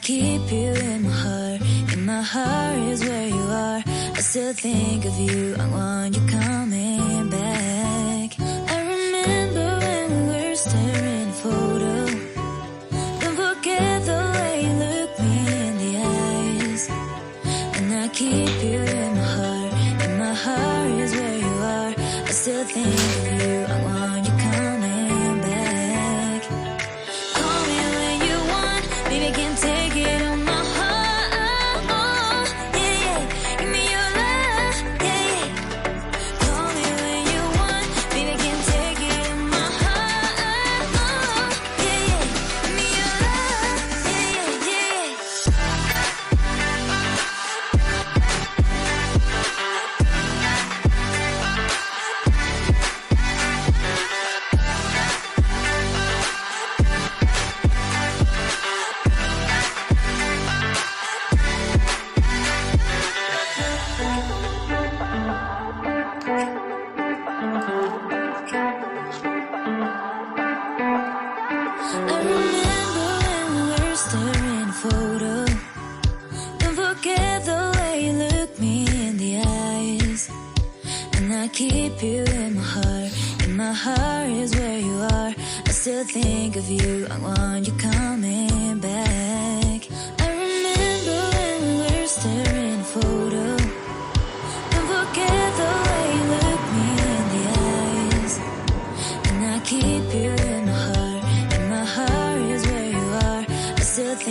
keep you in my heart. In my heart is where you are. I still think of you. I want you coming back. I remember when we were staring at a photo. Don't forget the way you look me in the eyes. And I keep you in my heart. In my heart is where you are. I still think of you. I want you coming back. Call me when you want. Baby, I can't take it on my heart. Yeah, yeah. Give me your love. Yeah, yeah. Call me when you want. Baby, I can't take it on my heart. Yeah, yeah. Give me your love. Yeah, yeah, I remember when we were staring at a photo. Don't forget the way you look me in the eyes. And I keep you in my heart. In my heart is where you are. I still think of you. I want you coming back. I remember when we were staring at a photo. Don't forget the way you look me in the eyes. And I keep you in my heart. In my heart is where you are. I still think